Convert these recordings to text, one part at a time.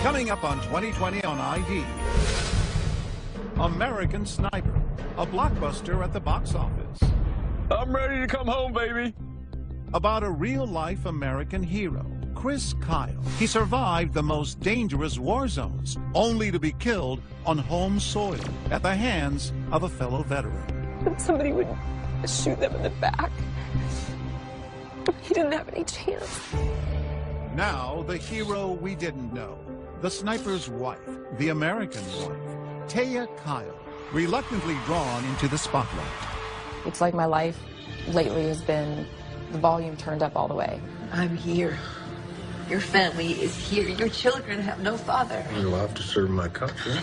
Coming up on 2020 on ID. American Sniper, a blockbuster at the box office. I'm ready to come home, baby. About a real-life American hero, Chris Kyle. He survived the most dangerous war zones, only to be killed on home soil at the hands of a fellow veteran. Somebody would shoot them in the back. He didn't have any chance. Now, the hero we didn't know. The sniper's wife, the American wife, Taya Kyle, reluctantly drawn into the spotlight. It's like my life lately has been the volume turned up all the way. I'm here. Your family is here. Your children have no father. I love to serve my country.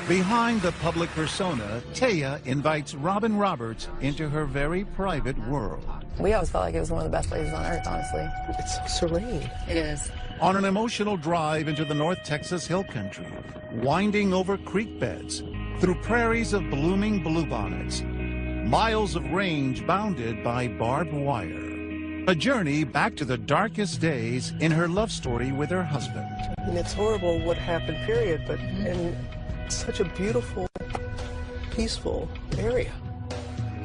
Behind the public persona, Taya invites Robin Roberts into her very private world. We always felt like it was one of the best places on earth, honestly. It's serene. It is. On an emotional drive into the North Texas Hill Country, winding over creek beds, through prairies of blooming bluebonnets, miles of range bounded by barbed wire. A journey back to the darkest days in her love story with her husband. And it's horrible what happened, period, but in such a beautiful, peaceful area.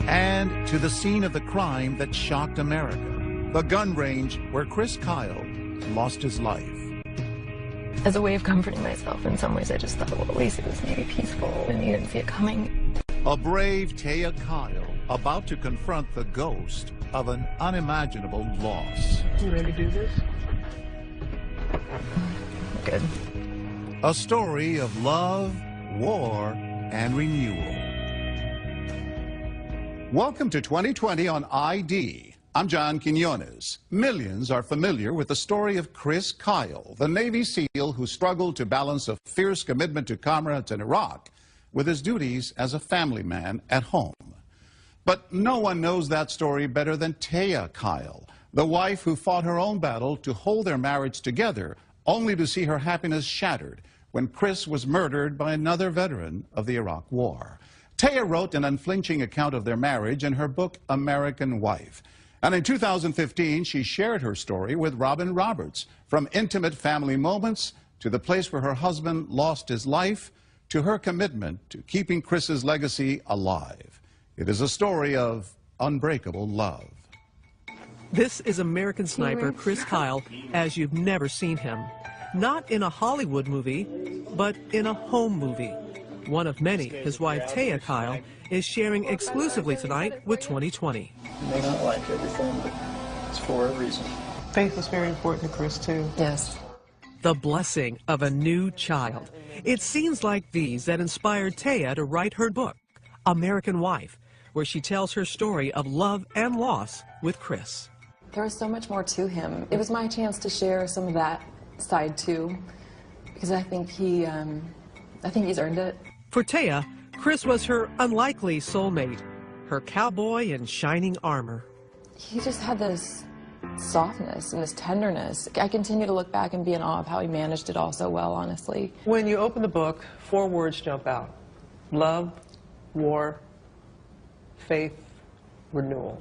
And to the scene of the crime that shocked America, the gun range where Chris Kyle lost his life. As a way of comforting myself, in some ways, I just thought, well, at least it was maybe peaceful, and you didn't see it coming. A brave Taya Kyle about to confront the ghost of an unimaginable loss. You ready to do this? Good. A story of love, war, and renewal. Welcome to 2020 on ID. I'm John Quinones. Millions are familiar with the story of Chris Kyle, the Navy SEAL who struggled to balance a fierce commitment to comrades in Iraq with his duties as a family man at home. But no one knows that story better than Taya Kyle, the wife who fought her own battle to hold their marriage together, only to see her happiness shattered when Chris was murdered by another veteran of the Iraq War. Taya wrote an unflinching account of their marriage in her book, American Wife. And in 2015, she shared her story with Robin Roberts, from intimate family moments to the place where her husband lost his life, to her commitment to keeping Chris's legacy alive. It is a story of unbreakable love. This is American Sniper Chris Kyle as you've never seen him. Not in a Hollywood movie, but in a home movie. One of many his wife Taya Kyle is sharing exclusively tonight with 2020. You may not like everything, but it's for a reason. Faith was very important to Chris, too. Yes. The blessing of a new child. It's scenes like these that inspired Taya to write her book, American Wife, where she tells her story of love and loss with Chris. There was so much more to him. It was my chance to share some of that side, too, because I think he's earned it. For Taya, Chris was her unlikely soulmate, her cowboy in shining armor. He just had this softness and this tenderness. I continue to look back and be in awe of how he managed it all so well, honestly. When you open the book, 4 words jump out: love, war, faith, renewal.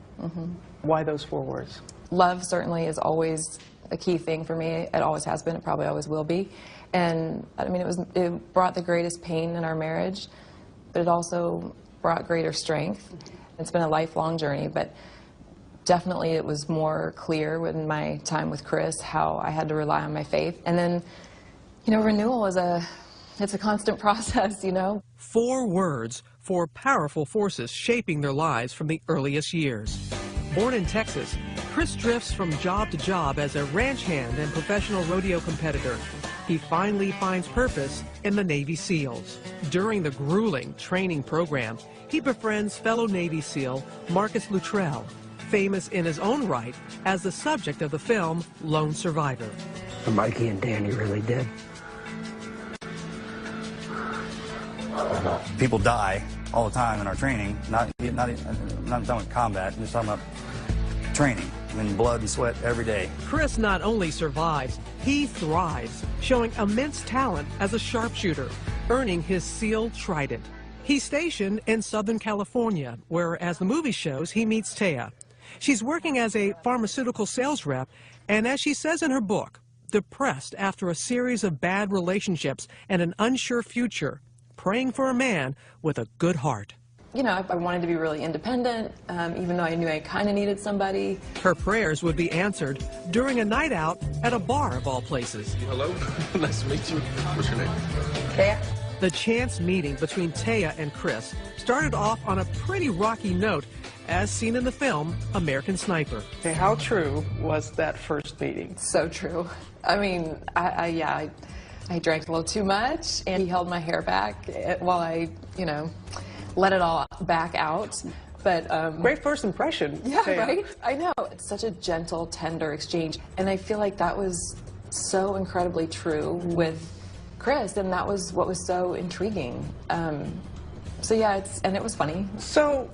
Why those 4 words? Love certainly is always a key thing for me. It always has been. It probably always will be. And I mean, it brought the greatest pain in our marriage, but it also brought greater strength. It's been a lifelong journey, but definitely it was more clear in my time with Chris how I had to rely on my faith. And then, you know, renewal is it's a constant process, you know. 4 words, 4 powerful forces shaping their lives from the earliest years. Born in Texas, Chris drifts from job to job as a ranch hand and professional rodeo competitor. He finally finds purpose in the Navy SEALs. During the grueling training program, he befriends fellow Navy SEAL Marcus Luttrell, famous in his own right as the subject of the film Lone Survivor. Mikey and Danny really did. People die all the time in our training, not talking about combat, just talking about training. I mean, blood and sweat every day. Chris not only survives, he thrives, showing immense talent as a sharpshooter, earning his SEAL Trident. He's stationed in Southern California, where, as the movie shows, he meets Taya. She's working as a pharmaceutical sales rep, and as she says in her book, depressed after a series of bad relationships and an unsure future, praying for a man with a good heart. You know, I wanted to be really independent, even though I knew I kind of needed somebody. Her prayers would be answered during a night out at a bar of all places. Hello. Nice to meet you. What's your name? Taya. The chance meeting between Taya and Chris started off on a pretty rocky note, as seen in the film American Sniper. Okay, how true was that first meeting? So true. I mean, I drank a little too much, and he held my hair back while I, you know, let it all back out. But Great first impression. yeah, Taya. right? I know. It's such a gentle, tender exchange. And I feel like that was so incredibly true with Chris, and that was what was so intriguing. So yeah, and it was funny. So,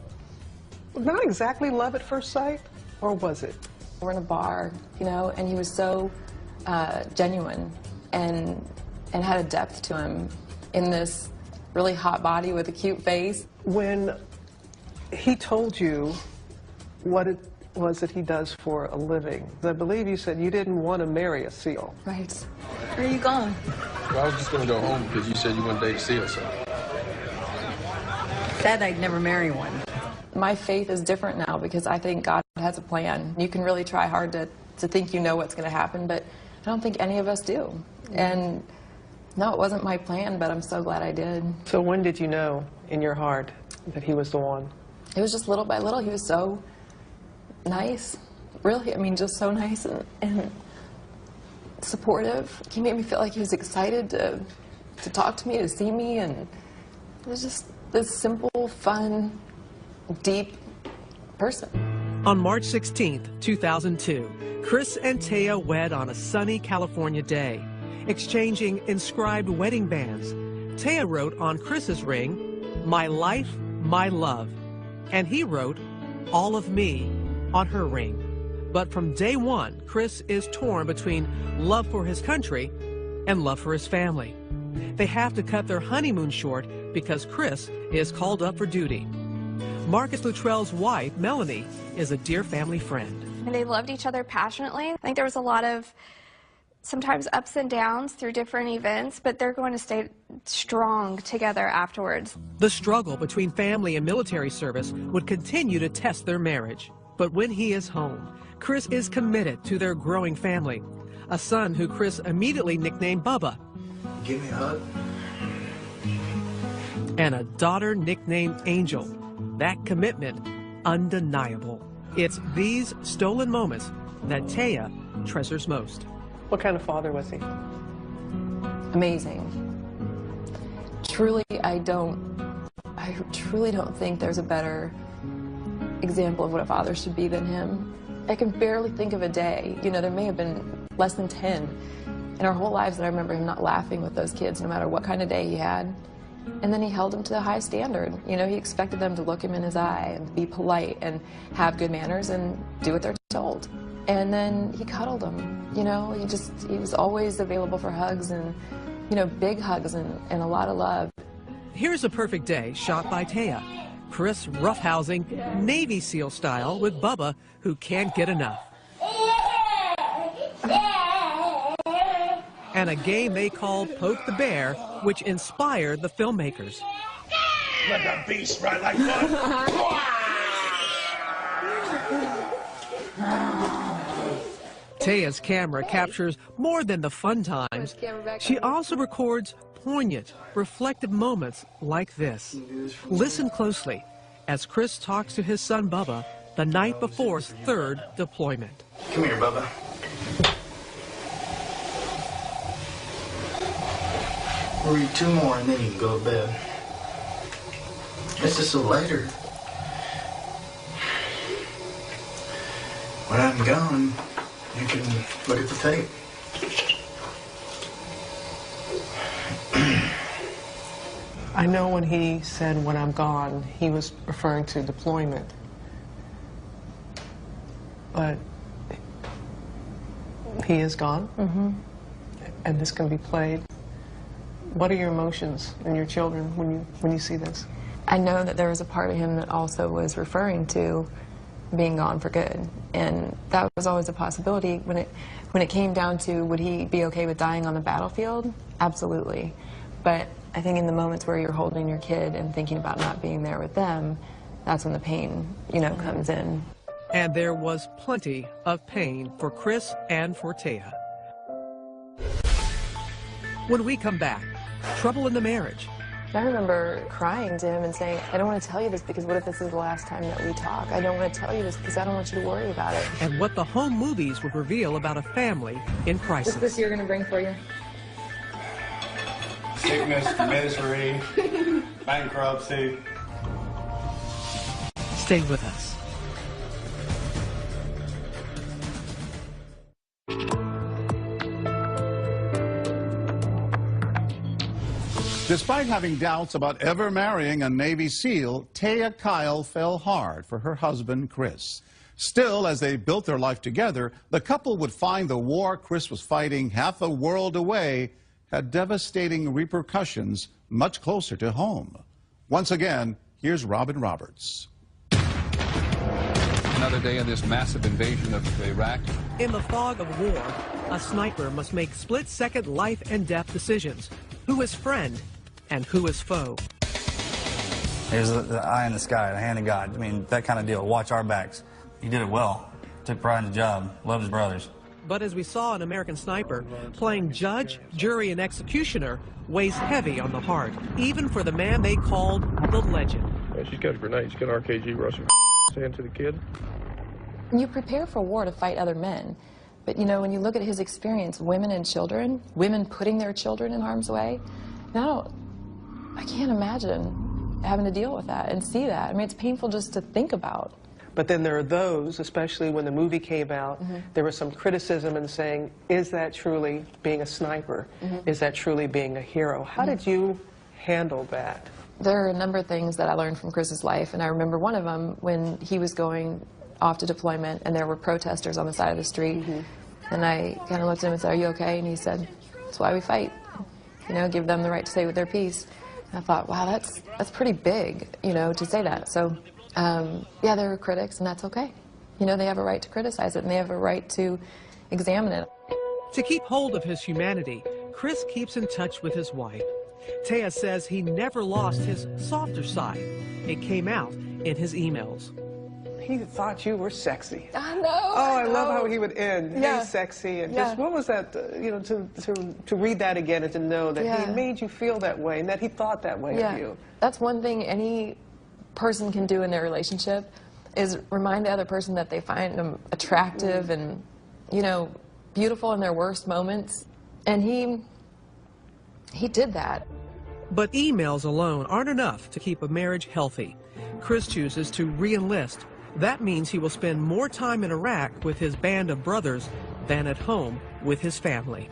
not exactly love at first sight, or was it? We're in a bar, you know, and he was so genuine and had a depth to him in this really hot body with a cute face. When he told you what it was that he does for a living, I believe you said you didn't want to marry a SEAL. Right. Where are you going? Well, I was just gonna go home because you said you wouldn't date a SEAL, so. Said I'd never marry one. My faith is different now because I think God has a plan. You can really try hard to think you know what's going to happen, but I don't think any of us do. And no, it wasn't my plan, but I'm so glad I did. So when did you know in your heart that he was the one? It was just little by little. He was so nice, really. I mean, just so nice and supportive. He made me feel like he was excited to talk to me, to see me, and it was just this simple, fun, deep person. On March 16th, 2002, Chris and Taya wed on a sunny California day, exchanging inscribed wedding bands. Taya wrote on Chris's ring, "My life, my love," and he wrote, "All of me," on her ring. But from day one, Chris is torn between love for his country and love for his family. They have to cut their honeymoon short because Chris is called up for duty. Marcus Luttrell's wife, Melanie, is a dear family friend. And they loved each other passionately. I think there was a lot of sometimes ups and downs through different events, but they're going to stay strong together afterwards. The struggle between family and military service would continue to test their marriage. But when he is home, Chris is committed to their growing family. A son who Chris immediately nicknamed Bubba. Give me a hug. And a daughter nicknamed Angel. That commitment, undeniable. It's these stolen moments that Taya treasures most. What kind of father was he? Amazing. Truly, I truly don't think there's a better example of what a father should be than him. I can barely think of a day, you know, there may have been less than 10 in our whole lives that I remember him not laughing with those kids, no matter what kind of day he had. And then he held them to the high standard. You know, he expected them to look him in his eye and be polite and have good manners and do what they're told. And then he cuddled them, you know, he was always available for hugs and, you know, big hugs and a lot of love. Here's a perfect day shot by Taya. Chris roughhousing Navy SEAL style with Bubba, who can't get enough. And a game they called Poke the Bear, which inspired the filmmakers. Let that beast ride like fun. Taya's camera captures more than the fun times. She also records poignant, reflective moments like this. Listen closely as Chris talks to his son Bubba the night before his third deployment. Come here, Bubba. We'll read 2 more and then you can go to bed. It's just so later. When I'm gone, you can look at the tape. I know when he said, "when I'm gone," he was referring to deployment. But he is gone, and this can be played. What are your emotions and your children when you see this? I know that there was a part of him that also was referring to being gone for good. And that was always a possibility. When it came down to would he be okay with dying on the battlefield, absolutely. But I think in the moments where you're holding your kid and thinking about not being there with them, that's when the pain, you know, comes in. And there was plenty of pain for Chris and for Taya. When we come back, trouble in the marriage. I remember crying to him and saying, I don't want to tell you this because what if this is the last time that we talk? I don't want to tell you this because I don't want you to worry about it. And what the home movies would reveal about a family in crisis. What's this year going to bring for you? Sickness, misery, bankruptcy. Stay with us. Despite having doubts about ever marrying a Navy SEAL, Taya Kyle fell hard for her husband, Chris. Still, as they built their life together, the couple would find the war Chris was fighting half a world away had devastating repercussions much closer to home. Once again, here's Robin Roberts. Another day of this massive invasion of Iraq. In the fog of war, a sniper must make split-second life and death decisions. Who is friend and who is foe? There's the eye in the sky, the hand of God. I mean, that kind of deal. Watch our backs. He did it well. Took pride in the job. Loved his brothers. But as we saw in American Sniper, playing judge, jury, and executioner weighs heavy on the heart, even for the man they called the legend. Yeah, she's got a grenade. She's got an RKG Russian saying to the kid. You prepare for war to fight other men. But, you know, when you look at his experience, women and children, women putting their children in harm's way, now I can't imagine having to deal with that and see that. I mean, it's painful just to think about. But then there are those, especially when the movie came out, there was some criticism in saying, is that truly being a sniper? Is that truly being a hero? How did you handle that? There are a number of things that I learned from Chris's life, and I remember one of them when he was going off to deployment and there were protesters on the side of the street. And I kind of looked at him and said, are you okay? And he said, that's why we fight. You know, give them the right to say with their piece. And I thought, wow, that's pretty big, you know, to say that. So, yeah, there were critics, and that's okay. You know, they have a right to criticize it, and they have a right to examine it. To keep hold of his humanity, Chris keeps in touch with his wife. Taya says he never lost his softer side. It came out in his emails. He thought you were sexy. I know. Oh, I love how he would end. Yeah. Hey, sexy. And Yeah. just, what was that, you know, to read that again and to know that Yeah. he made you feel that way and that he thought that way of you. That's one thing any person can do in their relationship is remind the other person that they find them attractive and, you know, beautiful in their worst moments. And he did that. But emails alone aren't enough to keep a marriage healthy. Chris chooses to re-enlist. That means he will spend more time in Iraq with his band of brothers than at home with his family.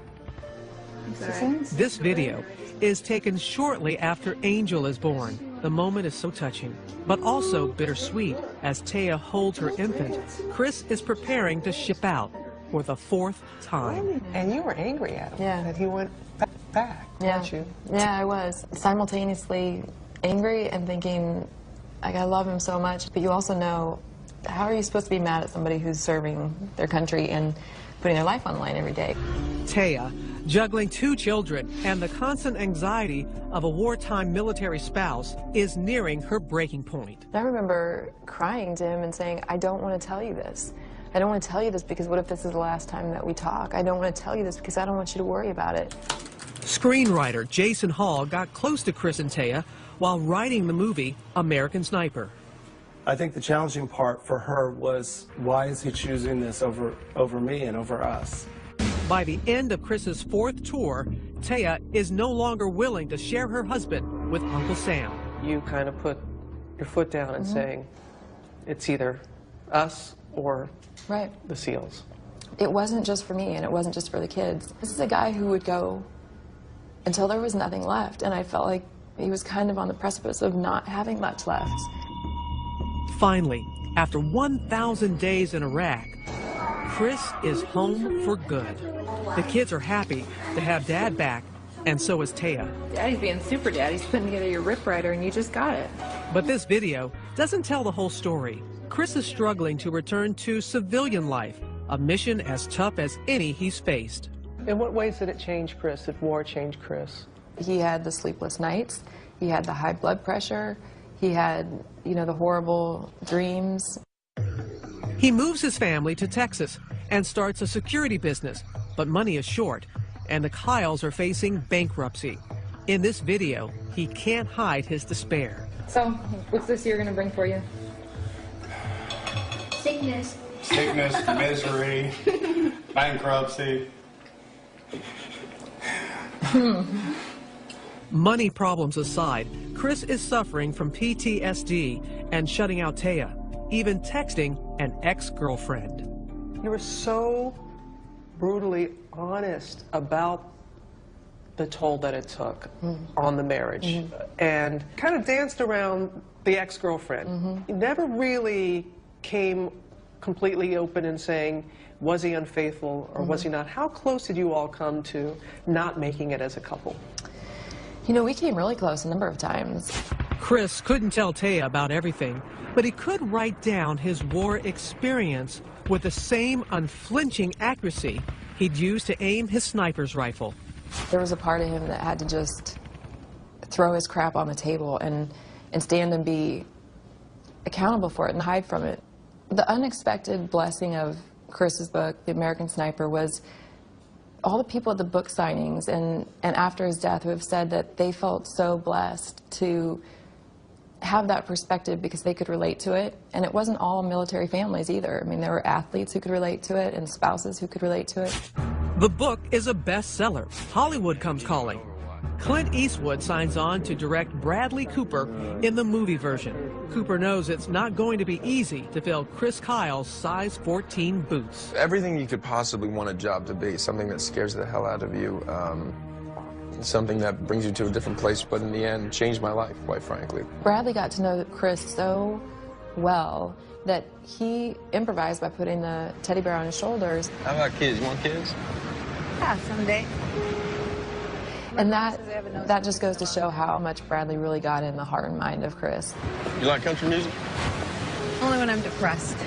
This video is taken shortly after Angel is born. The moment is so touching, but also bittersweet as Taya holds her infant. Chris is preparing to ship out for the 4th time. And you were angry at him that he went back, weren't you? Yeah, I was. Simultaneously angry and thinking, like, I love him so much, but you also know, how are you supposed to be mad at somebody who's serving their country and putting their life on the line every day? Taya, juggling 2 children and the constant anxiety of a wartime military spouse, is nearing her breaking point. I remember crying to him and saying, I don't want to tell you this. I don't want to tell you this because what if this is the last time that we talk? I don't want to tell you this because I don't want you to worry about it. Screenwriter Jason Hall got close to Chris and Taya while writing the movie American Sniper. I think the challenging part for her was, why is he choosing this over me and over us? By the end of Chris's 4th tour, Taya is no longer willing to share her husband with Uncle Sam. You kind of put your foot down and saying, it's either us or the SEALs. It wasn't just for me and it wasn't just for the kids. This is a guy who would go until there was nothing left, and I felt like he was kind of on the precipice of not having much left. Finally, after 1,000 days in Iraq, Chris is home for good. The kids are happy to have Dad back, and so is Taya. Daddy's being super dad. He's putting together your Rip Rider, and you just got it. But this video doesn't tell the whole story. Chris is struggling to return to civilian life, a mission as tough as any he's faced. In what ways did it change Chris? Did war change Chris? He had the sleepless nights, he had the high blood pressure, he had, the horrible dreams. He moves his family to Texas and starts a security business, but money is short, and the Kyles are facing bankruptcy. In this video, he can't hide his despair. So, what's this year going to bring for you? Sickness. Sickness, misery, bankruptcy. Money problems aside, Chris is suffering from PTSD and shutting out Taya, even texting an ex-girlfriend. You were so brutally honest about the toll that it took on the marriage and kind of danced around the ex-girlfriend. You never really came completely open and saying, was he unfaithful or was he not? How close did you all come to not making it as a couple? We came really close a number of times. Chris couldn't tell Taya about everything, but he could write down his war experience with the same unflinching accuracy he'd used to aim his sniper's rifle. There was a part of him that had to just throw his crap on the table and stand and be accountable for it and hide from it. The unexpected blessing of Chris's book, The American Sniper, was all the people at the book signings and after his death who have said that they felt so blessed to have that perspective because they could relate to it. And it wasn't all military families either. I mean, there were athletes who could relate to it and spouses who could relate to it. The book is a bestseller. Hollywood comes calling. Clint Eastwood signs on to direct Bradley Cooper in the movie version. Cooper knows it's not going to be easy to fill Chris Kyle's size 14 boots. Everything you could possibly want a job to be, something that scares the hell out of you, something that brings you to a different place, but in the end, changed my life, quite frankly. Bradley got to know Chris so well that he improvised by putting the teddy bear on his shoulders. How about kids? You want kids? Yeah, someday. And that just goes to show how much Bradley really got in the heart and mind of Chris. You like country music? Only when I'm depressed.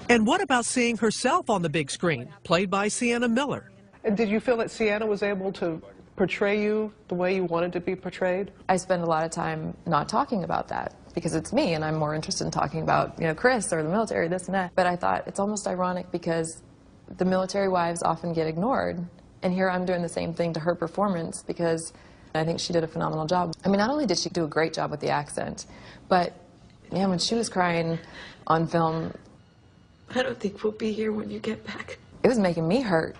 And what about seeing herself on the big screen, played by Sienna Miller? And did you feel that Sienna was able to portray you the way you wanted to be portrayed? I spend a lot of time not talking about that because it's me and I'm more interested in talking about, Chris or the military, this and that. But I thought it's almost ironic because the military wives often get ignored. And here I'm doing the same thing to her performance because I think she did a phenomenal job. I mean, not only did she do a great job with the accent, but when she was crying on film, I don't think we'll be here when you get back. It was making me hurt.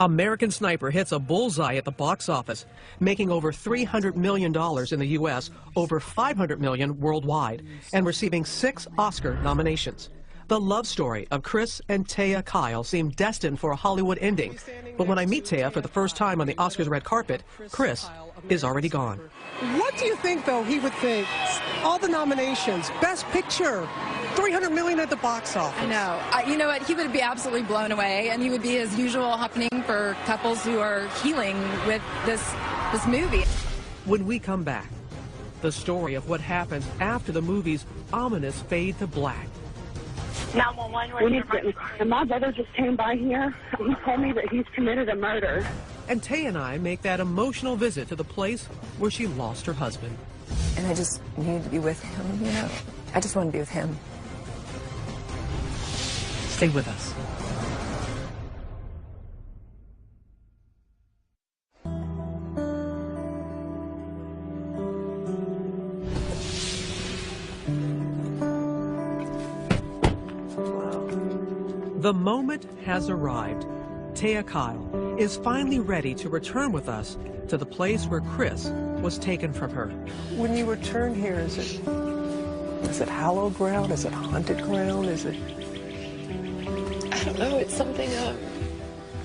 American Sniper hits a bullseye at the box office, making over $300 million in the U.S., over $500 million worldwide, and receiving 6 Oscar nominations. The love story of Chris and Taya Kyle seemed destined for a Hollywood ending. But when I meet Taya for the first time on the Oscars red carpet, Chris is already gone. What do you think, though, he would think? All the nominations, Best Picture, $300 million at the box office. No, you know what? He would be absolutely blown away, and he would be his usual happening for couples who are healing with this movie. When we come back, the story of what happens after the movie's ominous fade to black. 911, and my brother just came by here. He told me that he's committed a murder. And Taya and I make that emotional visit to the place where she lost her husband. And I just needed to be with him, I just wanted to be with him. Stay with us. The moment has arrived. Taya Kyle is finally ready to return with us to the place where Chris was taken from her. When you return here, is it hallowed ground? Is it haunted ground? Is it? I don't know. It's something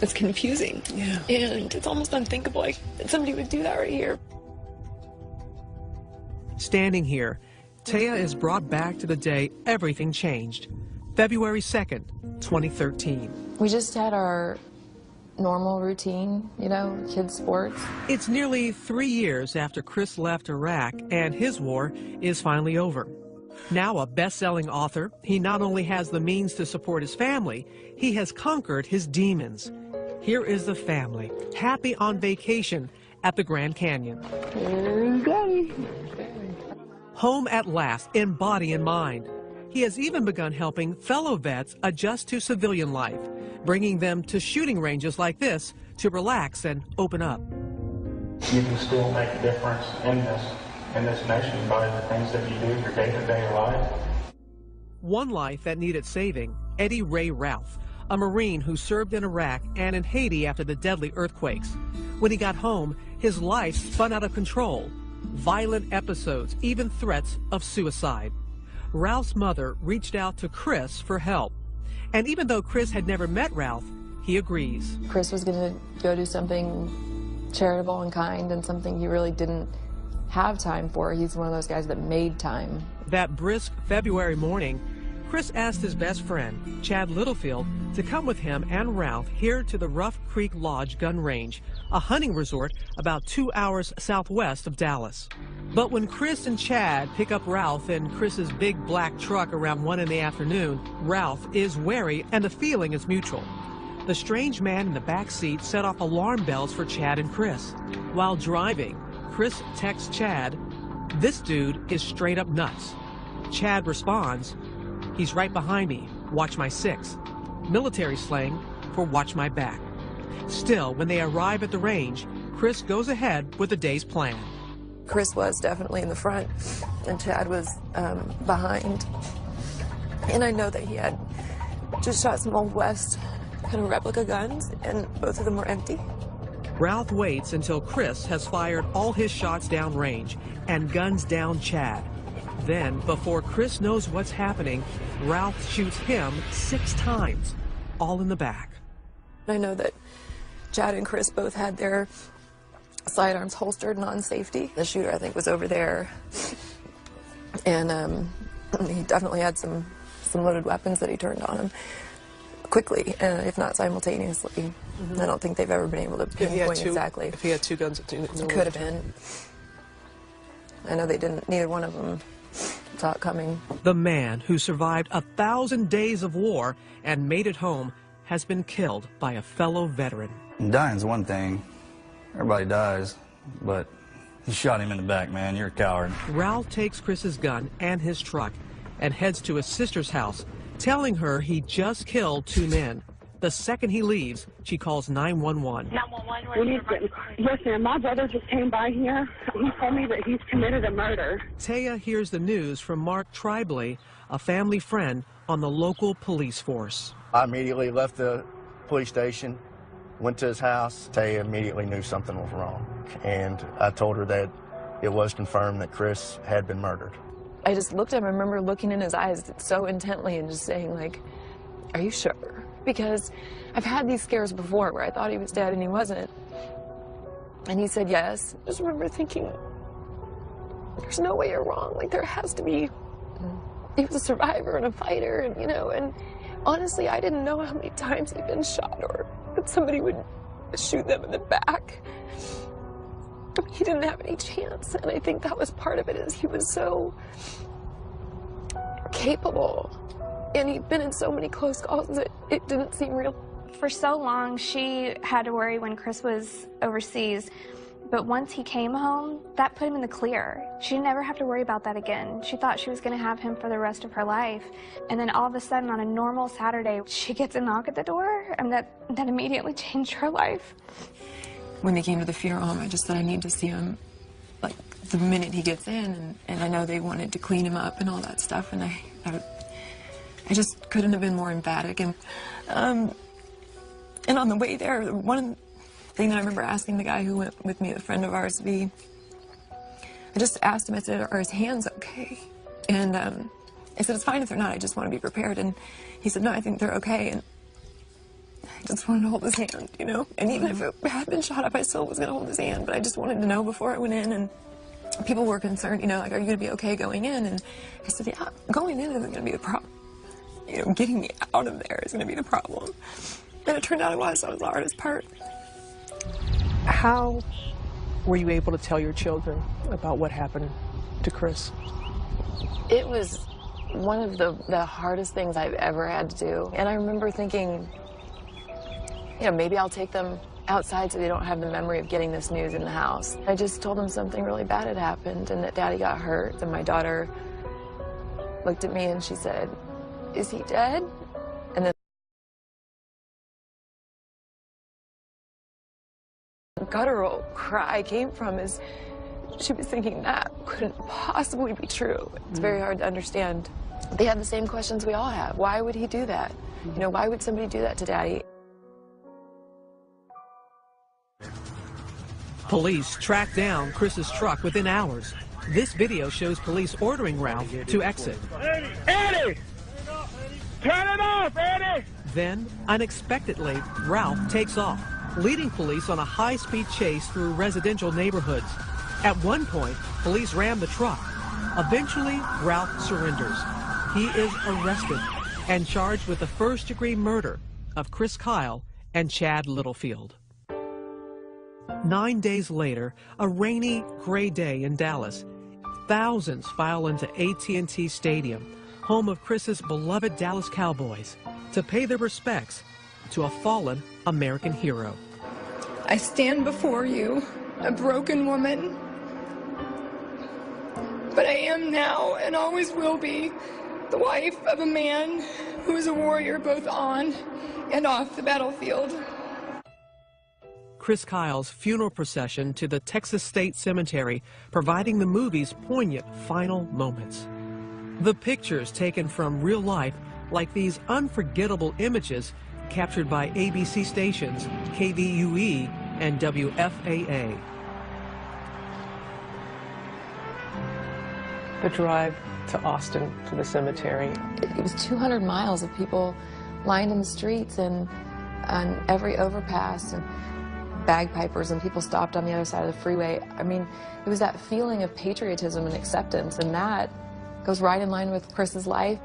that's confusing. Yeah. And it's almost unthinkable that somebody would do that right here. Standing here, Taya is brought back to the day everything changed. February 2nd, 2013. We just had our normal routine, kids' sports. It's nearly 3 years after Chris left Iraq and his war is finally over. Now a best-selling author, he not only has the means to support his family, he has conquered his demons. Here is the family, happy on vacation at the Grand Canyon. Home at last, in body and mind. He has even begun helping fellow vets adjust to civilian life, bringing them to shooting ranges like this to relax and open up. You can still make a difference in this nation by the things that you do in your day-to-day life. One life that needed saving, Eddie Ray Ralph, a Marine who served in Iraq and in Haiti after the deadly earthquakes. When he got home, his life spun out of control. Violent episodes, even threats of suicide. Ralph's mother reached out to Chris for help. And even though Chris had never met Ralph, he agrees. Chris was going to go do something charitable and kind and something he really didn't have time for. He's one of those guys that made time. That brisk February morning, Chris asked his best friend, Chad Littlefield, to come with him and Ralph here to the Rough Creek Lodge gun range, a hunting resort about 2 hours southwest of Dallas. But when Chris and Chad pick up Ralph in Chris's big black truck around 1 in the afternoon, Ralph is wary and the feeling is mutual. The strange man in the back seat set off alarm bells for Chad and Chris. While driving, Chris texts Chad, "This dude is straight up nuts." Chad responds, "He's right behind me, watch my 6. Military slang for watch my back. Still, when they arrive at the range, Chris goes ahead with the day's plan. Chris was definitely in the front, and Chad was behind. And I know that he had just shot some Old West kind of replica guns, and both of them were empty. Ralph waits until Chris has fired all his shots downrange and guns down Chad. Then, before Chris knows what's happening, Ralph shoots him 6 times, all in the back. I know that Chad and Chris both had their sidearms holstered and on safety. The shooter, I think, was over there. And he definitely had some loaded weapons that he turned on him quickly, if not simultaneously. Mm-hmm. I don't think they've ever been able to pinpoint exactly. If he had 2 guns, it could have been. I know they didn't, neither one of them saw it coming. The man who survived 1,000 days of war and made it home has been killed by a fellow veteran. Dying's one thing. Everybody dies, but you shot him in the back, man. You're a coward. Ralph takes Chris's gun and his truck and heads to his sister's house, telling her he just killed 2 men. The second he leaves, she calls 911. 911, yes, ma'am. My brother just came by here. He told me that he's committed a murder. Taya hears the news from Mark Tribley, a family friend on the local police force. I immediately left the police station, went to his house. Taya immediately knew something was wrong, and I told her that it was confirmed that Chris had been murdered. I just looked at him. I remember looking in his eyes so intently and just saying, like, "Are you sure?" Because I've had these scares before where I thought he was dead and he wasn't. And he said yes. I just remember thinking, there's no way you're wrong. Like, there has to be. He was a survivor and a fighter, and, you know, and honestly, I didn't know how many times he'd been shot or that somebody would shoot them in the back. He didn't have any chance, and I think that was part of it, is he was so capable. And he'd been in so many close calls that it didn't seem real. For so long, she had to worry when Chris was overseas. But once he came home, that put him in the clear. She never have to worry about that again. She thought she was going to have him for the rest of her life. And then all of a sudden, on a normal Saturday, she gets a knock at the door, and that immediately changed her life. When they came to the funeral home, I just said I need to see him, like, the minute he gets in. And I know they wanted to clean him up and all that stuff, and I just couldn't have been more emphatic. And on the way there, one thing that I remember asking the guy who went with me, a friend of ours, I just asked him, I said, "Are his hands okay?" And I said, "It's fine if they're not, I just want to be prepared." And he said, "No, I think they're okay." And I just wanted to hold his hand, you know? And even if it had been shot up, I still was going to hold his hand, but I just wanted to know before I went in. And people were concerned, you know, like, "Are you going to be okay going in?" And I said, "Yeah, going in isn't going to be the problem. You know, getting me out of there is going to be the problem." And it turned out it was. That was the hardest part. How were you able to tell your children about what happened to Chris? It was one of the hardest things I've ever had to do. And I remember thinking, you know, maybe I'll take them outside so they don't have the memory of getting this news in the house. I just told them something really bad had happened and that Daddy got hurt. And my daughter looked at me and she said, "Is he dead?" And then the guttural cry came from is she was thinking that couldn't possibly be true. It's very hard to understand. They had the same questions we all have. Why would he do that? You know, why would somebody do that to Daddy? Police tracked down Chris's truck within hours. This video shows police ordering Ralph to exit. Eddie! Turn it off, Eddie! Then, unexpectedly, Ralph takes off, leading police on a high-speed chase through residential neighborhoods. At one point, police rammed the truck. Eventually, Ralph surrenders. He is arrested and charged with the first-degree murder of Chris Kyle and Chad Littlefield. 9 days later, a rainy, gray day in Dallas. Thousands file into AT&T Stadium, home of Chris's beloved Dallas Cowboys, to pay their respects to a fallen American hero. I stand before you, a broken woman. But I am now, and always will be, the wife of a man who is a warrior both on and off the battlefield. Chris Kyle's funeral procession to the Texas State Cemetery, providing the movie's poignant final moments. The pictures taken from real life, like these unforgettable images captured by ABC stations KVUE and WFAA. The drive to Austin, to the cemetery. It was 200 miles of people lined in the streets and on every overpass, and bagpipers, and people stopped on the other side of the freeway. I mean, it was that feeling of patriotism and acceptance, and that goes right in line with Chris's life.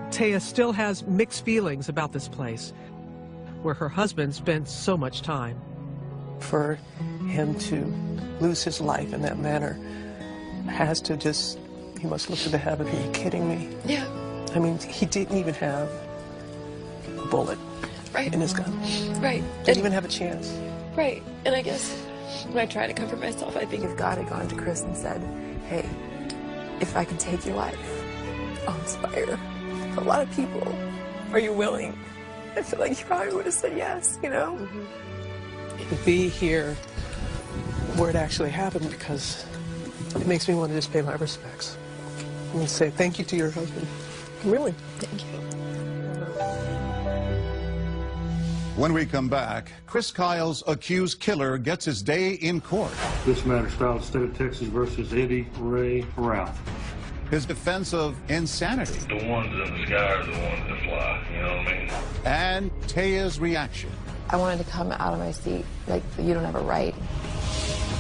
Taya still has mixed feelings about this place, where her husband spent so much time. For him to lose his life in that manner has to just, he must look to the heavens. Are you kidding me? Yeah. I mean, he didn't even have a bullet in his gun. Right. Didn't even have a chance. Right. And I guess when I try to comfort myself, I think if God had gone to Chris and said, "Hey, if I can take your life, I'll inspire a lot of people. Are you willing?" I feel like he probably would have said yes, you know? To be here where it actually happened, because it makes me want to just pay my respects and say thank you to your husband. Really. Thank you. When we come back, Chris Kyle's accused killer gets his day in court. This matter styled State of Texas versus Eddie Ray Ralph. His defense of insanity. The ones in the sky are the ones that fly, you know what I mean? And Taya's reaction. I wanted to come out of my seat like, you don't have a right.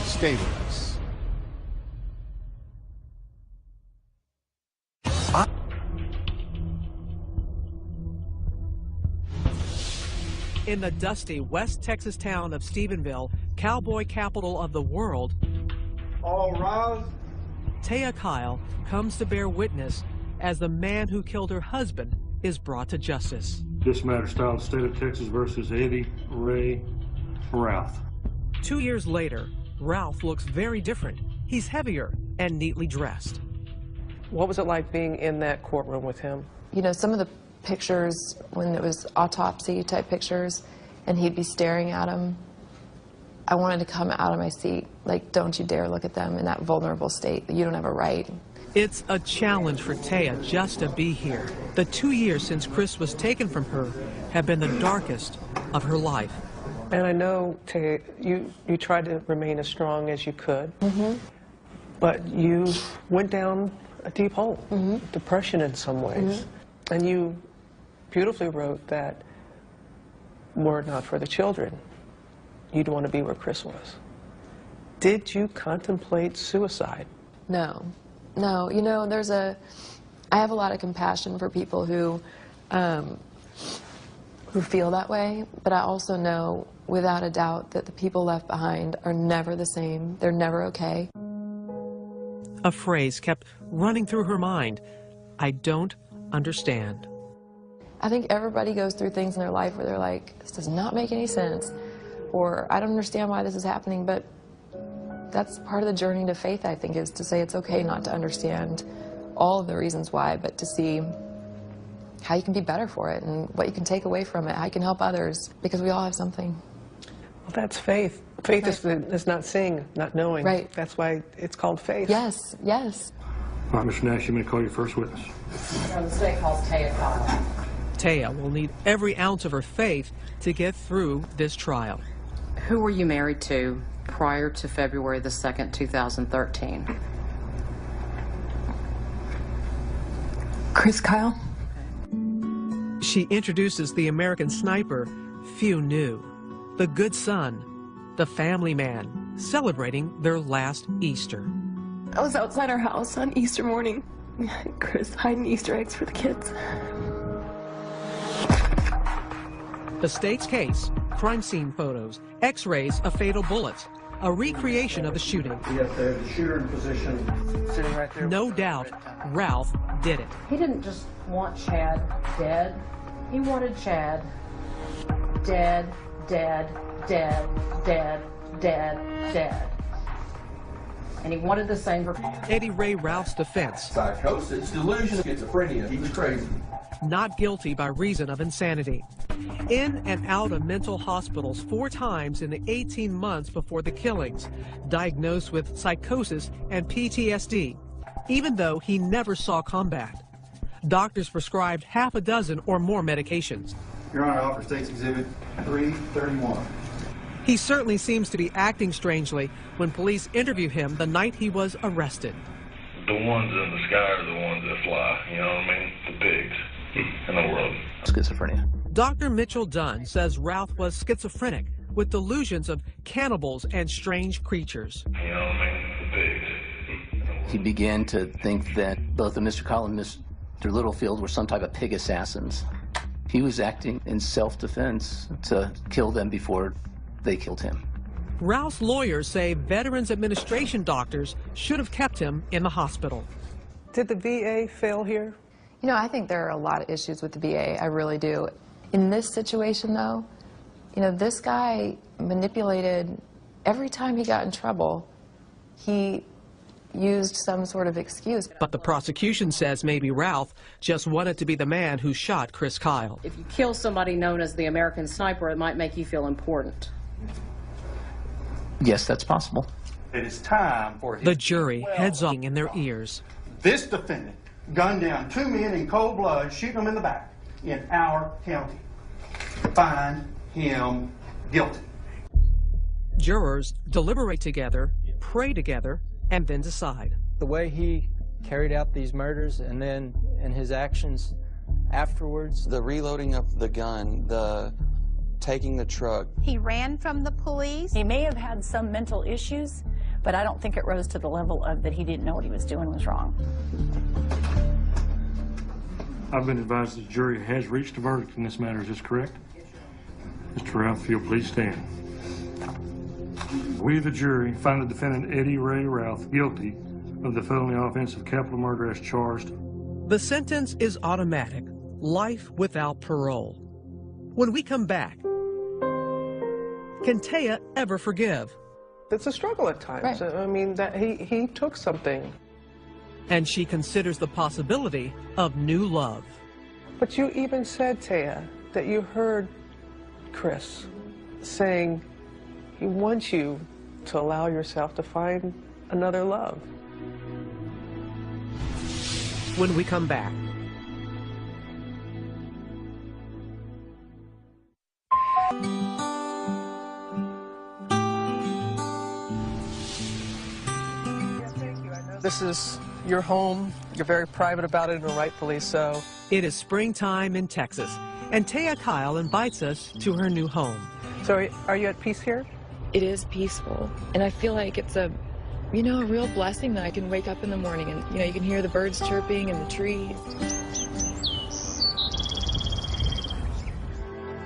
Stay with us. In the dusty West Texas town of Stephenville, cowboy capital of the world, all rise. Taya Kyle comes to bear witness as the man who killed her husband is brought to justice. This matter styled State of Texas versus Eddie Ray Ralph. 2 years later, Ralph looks very different. He's heavier and neatly dressed. What was it like being in that courtroom with him? You know, some of the pictures when it was autopsy type pictures and he'd be staring at them, I wanted to come out of my seat, like, don't you dare look at them in that vulnerable state. You don't have a right. It's a challenge for Taya just to be here. The 2 years since Chris was taken from her have been the darkest of her life. And I know, Taya, you tried to remain as strong as you could, but you went down a deep hole, depression in some ways. And you beautifully wrote that were it not for the children, you'd want to be where Chris was. Did you contemplate suicide? No. No, you know, I have a lot of compassion for people who feel that way, but I also know without a doubt that the people left behind are never the same. They're never okay. A phrase kept running through her mind. I don't understand. I think everybody goes through things in their life where they're like, this does not make any sense, or I don't understand why this is happening, but that's part of the journey to faith, I think, is to say it's okay not to understand all of the reasons why, but to see how you can be better for it and what you can take away from it, how you can help others, because we all have something. Well, that's faith. Faith is not seeing, not knowing. Right. That's why it's called faith. Yes, yes. All right, Mr. Nash, you may call your first witness. The state calls Taya Kyle. Taya will need every ounce of her faith to get through this trial. Who were you married to prior to February the 2nd, 2013? Chris Kyle. She introduces the American sniper few knew, the good son, the family man, celebrating their last Easter. I was outside our house on Easter morning. Chris hiding Easter eggs for the kids. The state's case, crime scene photos, x-rays of fatal bullets, a recreation of the shooting. We have the shooter in position, sitting right there. No doubt, Ralph did it. He didn't just want Chad dead. He wanted Chad dead, dead, dead, dead, dead, dead. And he wanted the same for Eddie Ray Ralph's defense. Psychosis, delusion, schizophrenia. He was crazy. Not guilty by reason of insanity. In and out of mental hospitals 4 times in the 18 months before the killings, diagnosed with psychosis and PTSD, even though he never saw combat. Doctors prescribed half a dozen or more medications. Your Honor, I offer State's Exhibit 331. He certainly seems to be acting strangely when police interview him the night he was arrested. The ones in the sky are the ones that fly, you know what I mean? The pigs in the world. Schizophrenia. Dr. Mitchell Dunn says Ralph was schizophrenic with delusions of cannibals and strange creatures. You know what I mean? The pigs. He began to think that both Mr. Kyle and Mr. Littlefield were some type of pig assassins. He was acting in self-defense to kill them before they killed him. Ralph's lawyers say Veterans Administration doctors should have kept him in the hospital. Did the VA fail here? You know, I think there are a lot of issues with the VA. I really do. In this situation, though, you know, this guy manipulated every time he got in trouble. He used some sort of excuse. But the prosecution says maybe Ralph just wanted to be the man who shot Chris Kyle. If you kill somebody known as the American Sniper, it might make you feel important. Yes, that's possible. It is time for The jury heads on in their ears. this defendant gunned down 2 men in cold blood, shooting them in the back in our county. Find him guilty. Jurors deliberate together, pray together, and then decide. The way he carried out these murders and then in his actions afterwards. The reloading of the gun, the taking the truck. He ran from the police. He may have had some mental issues, but I don't think it rose to the level of that he didn't know what he was doing was wrong. I've been advised the jury has reached a verdict in this matter. Is this correct? Mr. Ralph, if you'll please stand. We, the jury, find the defendant Eddie Ray Ralph guilty of the felony offense of capital murder as charged. The sentence is automatic, life without parole. When we come back, can Taya ever forgive? It's a struggle at times. Right. I mean, that he took something. And she considers the possibility of new love. But you even said, Taya, that you heard Chris saying he wants you to allow yourself to find another love. When we come back. This is your home. You're very private about it, and rightfully so. It is springtime in Texas, and Taya Kyle invites us to her new home. So are you at peace here? It is peaceful, and I feel like it's a real blessing that I can wake up in the morning and, you can hear the birds chirping and the trees.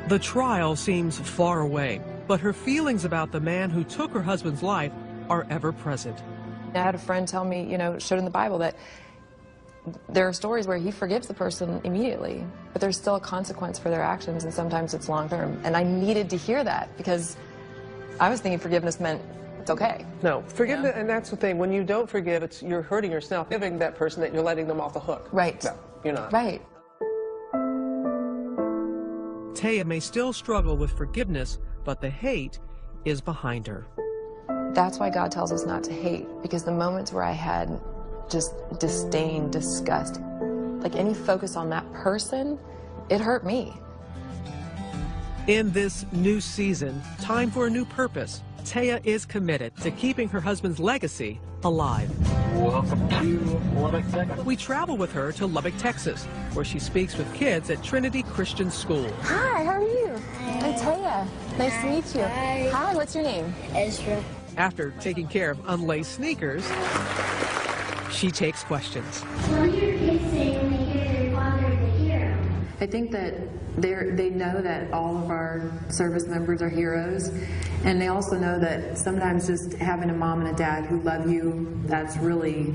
The trial seems far away, but her feelings about the man who took her husband's life are ever present. I had a friend tell me, you know, showed in the Bible that there are stories where he forgives the person immediately, but there's still a consequence for their actions, and sometimes it's long term. And I needed to hear that because I was thinking forgiveness meant it's okay. No, forgiveness, and that's the thing. When you don't forgive, you're hurting yourself. Giving that person that you're letting them off the hook. Right. No, you're not. Right. Taya may still struggle with forgiveness, but the hate is behind her. That's why God tells us not to hate, because the moments where I had just disdain, disgust, like any focus on that person, it hurt me. In this new season, time for a new purpose. Taya is committed to keeping her husband's legacy alive. Welcome to Lubbock, Texas. We travel with her to Lubbock, Texas, where she speaks with kids at Trinity Christian School. Hi, how are you? I'm Taya. Nice to meet you. Hi, what's your name? Ezra. After taking care of unlaced sneakers, she takes questions. What do your kids say when they hear their father is a hero? I think that they know that all of our service members are heroes, and they also know that sometimes just having a mom and a dad who love you, that's really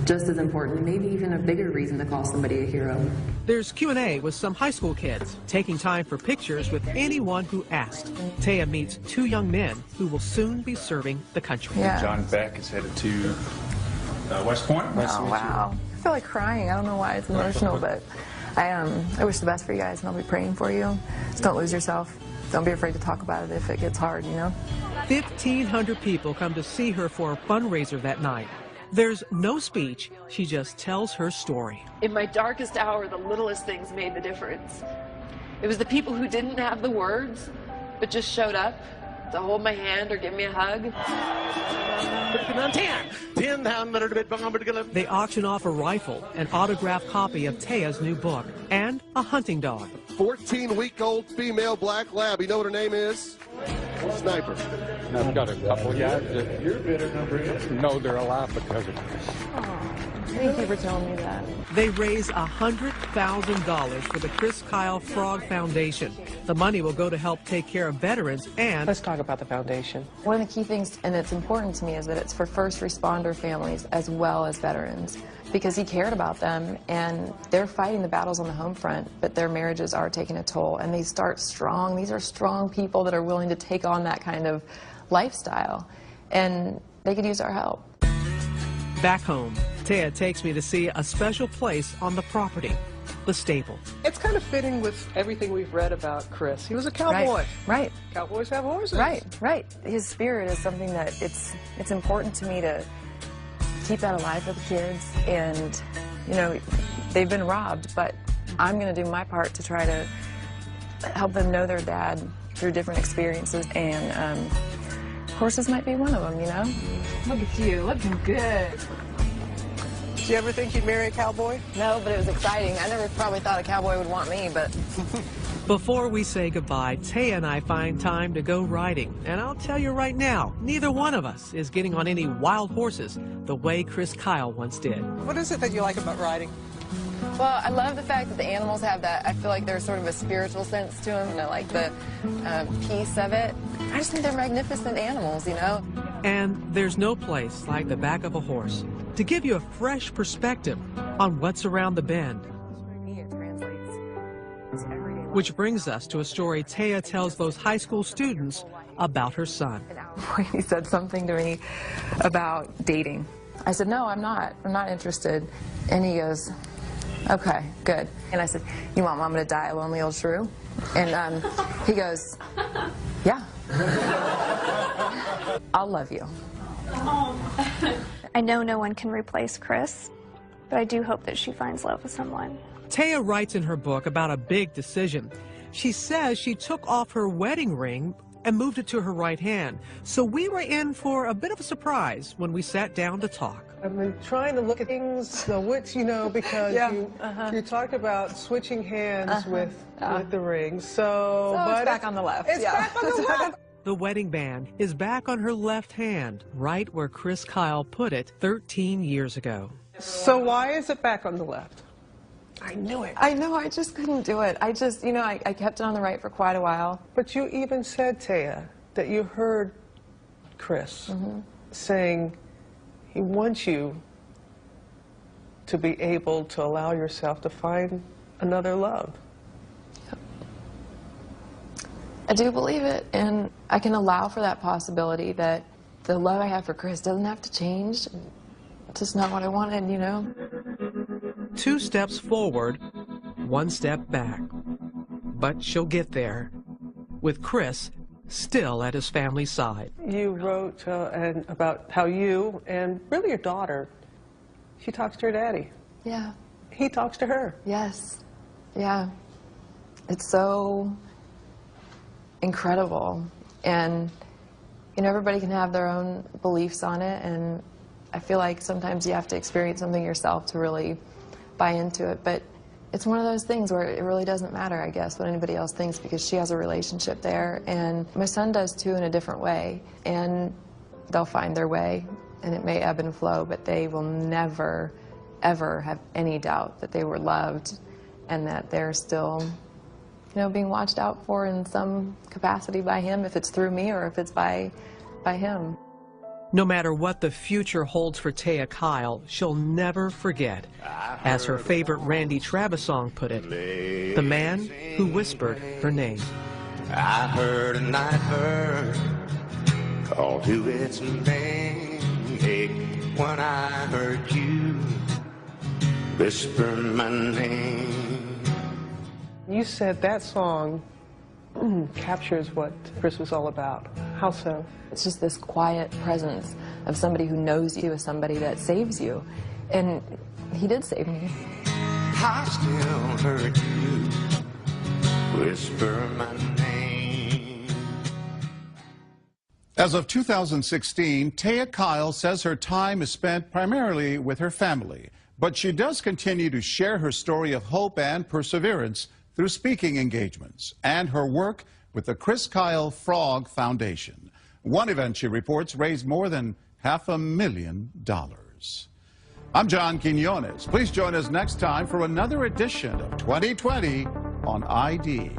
just as important, maybe even a bigger reason to call somebody a hero. There's Q&A with some high school kids, taking time for pictures with anyone who asked. Taya meets 2 young men who will soon be serving the country. Yeah. John Beck is headed to West Point. Nice to meet you. Wow. I feel like crying. I don't know why it's emotional, but I wish the best for you guys, and I'll be praying for you. Just don't lose yourself. Don't be afraid to talk about it if it gets hard, you know? 1,500 people come to see her for a fundraiser that night. There's no speech. She just tells her story. In my darkest hour, the littlest things made the difference. It was the people who didn't have the words, but just showed up to hold my hand or give me a hug. They auction off a rifle, an autographed copy of Taya's new book, and a hunting dog. 14-week-old female black lab. You know what her name is? Sniper. I've got a couple guys that your bidder number is. No, they're alive because of this. Thank you for telling me that. They raise $100,000 for the Chris Kyle Frog Foundation. The money will go to help take care of veterans and... Let's talk about the foundation. One of the key things, and it's important to me, is that it's for first responder families as well as veterans, because he cared about them, and they're fighting the battles on the home front, but their marriages are taking a toll, and they start strong. These are strong people that are willing to take on that kind of lifestyle, and they could use our help. Back home, Taya takes me to see a special place on the property, the stable. It's kind of fitting with everything we've read about Chris. He was a cowboy. Right. Cowboys have horses. Right. His spirit is something that it's important to me to keep that alive for the kids. And, you know, they've been robbed, but I'm going to do my part to try to help them know their dad through different experiences. And horses might be one of them, you know? Look at you, looking good. Did you ever think you'd marry a cowboy? No, but it was exciting. I never probably thought a cowboy would want me, but... Before we say goodbye, Taya and I find time to go riding. And I'll tell you right now, neither one of us is getting on any wild horses the way Chris Kyle once did. What is it that you like about riding? Well, I love the fact that the animals have that. I feel like there's sort of a spiritual sense to them, and I like the peace of it. I just think they're magnificent animals, you know? And there's no place like the back of a horse to give you a fresh perspective on what's around the bend. Which brings us to a story Taya tells those high school students about her son. He said something to me about dating. I said, no, I'm not interested. And he goes, okay, good. And I said, you want Mama to die a lonely old shrew? And he goes, yeah. I'll love you. I know no one can replace Chris, but I do hope that she finds love with someone. Taya writes in her book about a big decision. She says she took off her wedding ring and moved it to her right hand. So we were in for a bit of a surprise when we sat down to talk. I've been trying to look at things, which, you know, because you talked about switching hands with the ring. So it's back on the left. It's back on the left. The wedding band is back on her left hand, right where Chris Kyle put it 13 years ago. So why is it back on the left? I knew it. I know, I just couldn't do it. I just, you know, I kept it on the right for quite a while. But you even said, Taya, that you heard Chris saying He wants you to be able to allow yourself to find another love. I do believe it, and I can allow for that possibility that the love I have for Chris doesn't have to change. It's just not what I wanted, you know? 2 steps forward, 1 step back. But she'll get there, with Chris still at his family's side. You wrote about how you and really your daughter, she talks to her daddy. Yeah. He talks to her. Yes. Yeah. It's so incredible. And, you know, everybody can have their own beliefs on it, and I feel like sometimes you have to experience something yourself to really buy into it. But it's one of those things where it really doesn't matter, I guess, what anybody else thinks, because she has a relationship there, and my son does too, in a different way. And they'll find their way, and it may ebb and flow, but they will never, ever have any doubt that they were loved and that they're still, you know, being watched out for in some capacity by him, if it's through me or if it's by him. No matter what the future holds for Taya Kyle, she'll never forget, as her favorite Randy Travis song put it, the man who whispered her name. I heard a night bird call to its name when I heard you whisper my name. You said that song captures what Chris was all about. How so? It's just this quiet presence of somebody who knows you as somebody that saves you. And he did save me. I still heard you whisper my name. As of 2016, Taya Kyle says her time is spent primarily with her family, but she does continue to share her story of hope and perseverance through speaking engagements and her work with the Chris Kyle Frog Foundation. One event, she reports, raised more than $500,000. I'm John Quinones. Please join us next time for another edition of 2020 on ID.